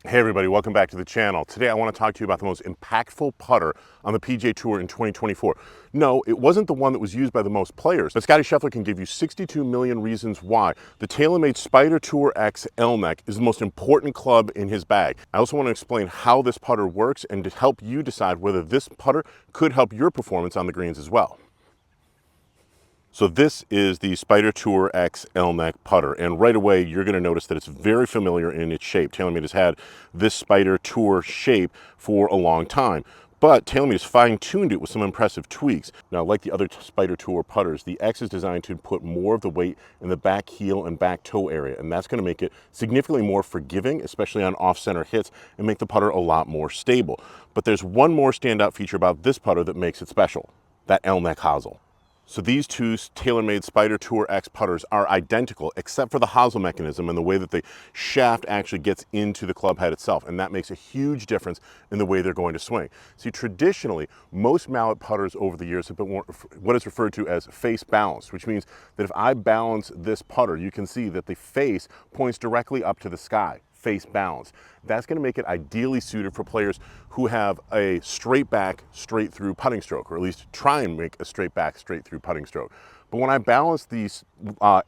Hey everybody, welcome back to the channel. Today I want to talk to you about the most impactful putter on the PGA Tour in 2024. No, it wasn't the one that was used by the most players, but Scottie Scheffler can give you 62 million reasons why the TaylorMade Spider Tour X L-Neck is the most important club in his bag. I also want to explain how this putter works and to help you decide whether this putter could help your performance on the greens as well. So this is the Spider Tour X L-Neck putter, and right away you're going to notice that it's very familiar in its shape. TaylorMade has had this Spider Tour shape for a long time, but TaylorMade has fine-tuned it with some impressive tweaks. Now, like the other Spider Tour putters, the X is designed to put more of the weight in the back heel and back toe area, and that's going to make it significantly more forgiving, especially on off-center hits, and make the putter a lot more stable. But there's one more standout feature about this putter that makes it special: that L-Neck hosel. So these two TaylorMade Spider Tour X putters are identical except for the hosel mechanism and the way that the shaft actually gets into the club head itself, and that makes a huge difference in the way they're going to swing. See, traditionally, most mallet putters over the years have been what is referred to as face balanced, which means that if I balance this putter, you can see that the face points directly up to the sky. Face balance. That's going to make it ideally suited for players who have a straight back, straight through putting stroke, or at least try and make a straight back, straight through putting stroke. But when I balance the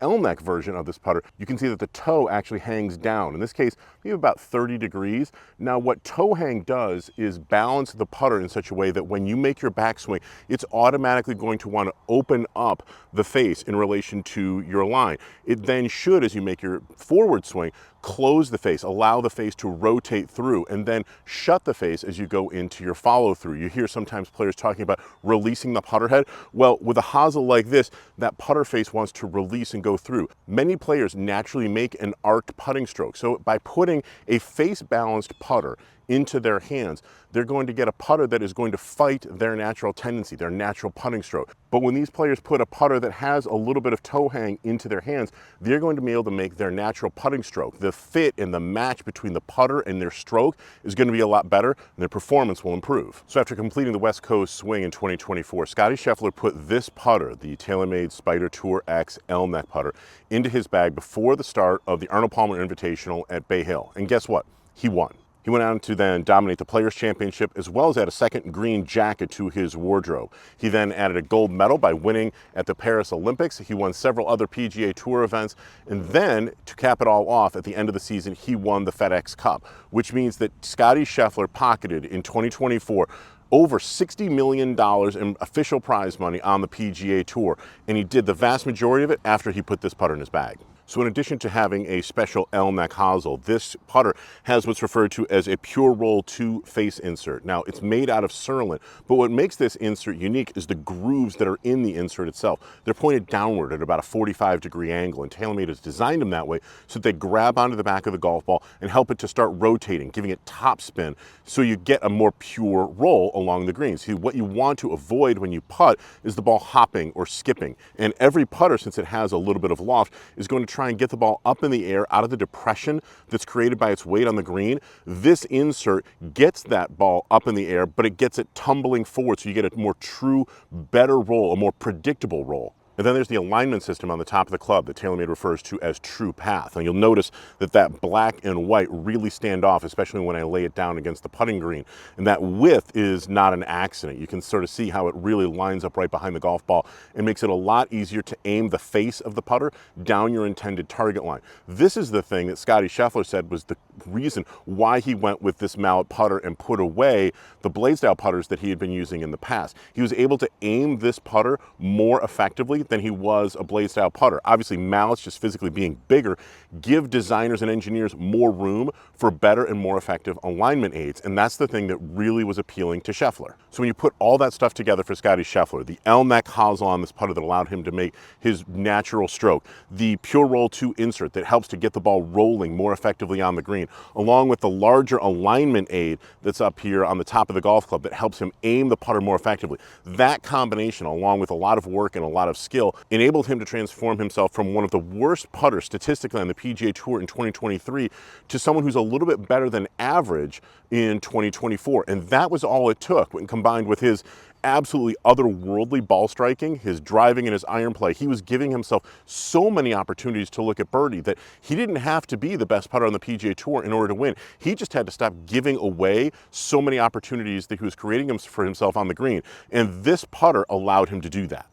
L-Neck version of this putter, you can see that the toe actually hangs down. In this case, maybe about 30 degrees. Now, what toe hang does is balance the putter in such a way that when you make your backswing, it's automatically going to want to open up the face in relation to your line. It then should, as you make your forward swing, close the face, allow the face to rotate through, and then shut the face as you go into your follow through. You hear sometimes players talking about releasing the putter head. Well, with a hosel like this, that putter face wants to release and go through. Many players naturally make an arced putting stroke. So by putting a face balanced putter into their hands, they're going to get a putter that is going to fight their natural tendency, their natural putting stroke. But when these players put a putter that has a little bit of toe hang into their hands, they're going to be able to make their natural putting stroke. The fit and the match between the putter and their stroke is going to be a lot better, and their performance will improve. So after completing the West Coast swing in 2024, Scottie Scheffler put this putter, the TaylorMade Spider Tour X L-Neck putter, into his bag before the start of the Arnold Palmer Invitational at Bay Hill. And guess what? He won. He went on to then dominate the Players' Championship, as well as add a second green jacket to his wardrobe. He then added a gold medal by winning at the Paris Olympics. He won several other PGA Tour events. And then, to cap it all off, at the end of the season, he won the FedEx Cup, which means that Scottie Scheffler pocketed in 2024 over $60 million in official prize money on the PGA Tour. And he did the vast majority of it after he put this putter in his bag. So in addition to having a special L-Neck hosel, this putter has what's referred to as a Pure Roll 2 face insert. Now, it's made out of Surlyn, but what makes this insert unique is the grooves that are in the insert itself. They're pointed downward at about a 45-degree angle, and TaylorMade has designed them that way so that they grab onto the back of the golf ball and help it to start rotating, giving it top spin, so you get a more pure roll along the greens. See, what you want to avoid when you putt is the ball hopping or skipping, and every putter, since it has a little bit of loft, is going to try and get the ball up in the air out of the depression that's created by its weight on the green. This insert gets that ball up in the air, but it gets it tumbling forward, so you get a more true, better roll, a more predictable roll. And then there's the alignment system on the top of the club that TaylorMade refers to as True Path. And you'll notice that that black and white really stand off, especially when I lay it down against the putting green. And that width is not an accident. You can sort of see how it really lines up right behind the golf ball and makes it a lot easier to aim the face of the putter down your intended target line. This is the thing that Scottie Scheffler said was the reason why he went with this mallet putter and put away the blade style putters that he had been using in the past. He was able to aim this putter more effectively than he was a blade style putter. Obviously, mallets, just physically being bigger, give designers and engineers more room for better and more effective alignment aids, and that's the thing that really was appealing to Scheffler. So when you put all that stuff together for Scottie Scheffler, the L-Neck hosel on this putter that allowed him to make his natural stroke, the Pure Roll 2 insert that helps to get the ball rolling more effectively on the green, along with the larger alignment aid that's up here on the top of the golf club that helps him aim the putter more effectively. That combination, along with a lot of work and a lot of skill skill enabled him to transform himself from one of the worst putters statistically on the PGA Tour in 2023 to someone who's a little bit better than average in 2024. And that was all it took when combined with his absolutely otherworldly ball striking, his driving and his iron play. He was giving himself so many opportunities to look at birdie that he didn't have to be the best putter on the PGA Tour in order to win. He just had to stop giving away so many opportunities that he was creating for himself on the green. And this putter allowed him to do that.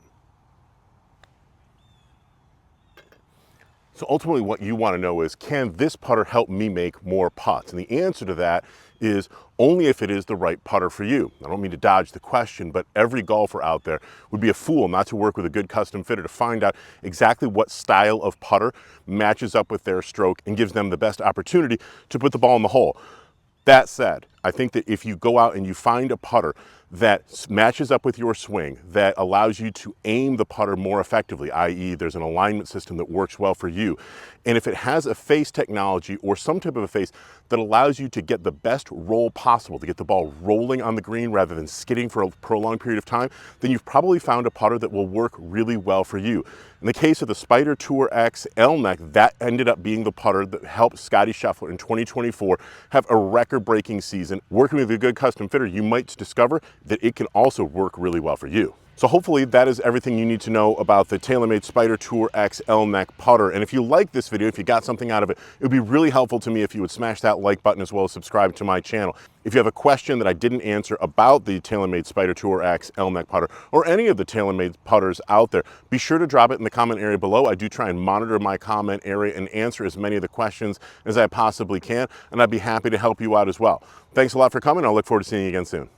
So ultimately what you want to know is, can this putter help me make more putts? And the answer to that is only if it is the right putter for you. I don't mean to dodge the question, but every golfer out there would be a fool not to work with a good custom fitter to find out exactly what style of putter matches up with their stroke and gives them the best opportunity to put the ball in the hole. That said, I think that if you go out and you find a putter that matches up with your swing, that allows you to aim the putter more effectively, i.e. there's an alignment system that works well for you, and if it has a face technology or some type of a face that allows you to get the best roll possible, to get the ball rolling on the green rather than skidding for a prolonged period of time, then you've probably found a putter that will work really well for you. In the case of the Spider Tour X L-Neck, that ended up being the putter that helped Scottie Scheffler in 2024 have a record-breaking season. Working with a good custom fitter, you might discover that it can also work really well for you. So hopefully that is everything you need to know about the TaylorMade Spider Tour X L-Neck putter. And if you like this video, if you got something out of it, it would be really helpful to me if you would smash that like button as well as subscribe to my channel. If you have a question that I didn't answer about the TaylorMade Spider Tour X L-Neck putter or any of the TaylorMade putters out there, be sure to drop it in the comment area below. I do try and monitor my comment area and answer as many of the questions as I possibly can, and I'd be happy to help you out as well. Thanks a lot for coming. I'll look forward to seeing you again soon.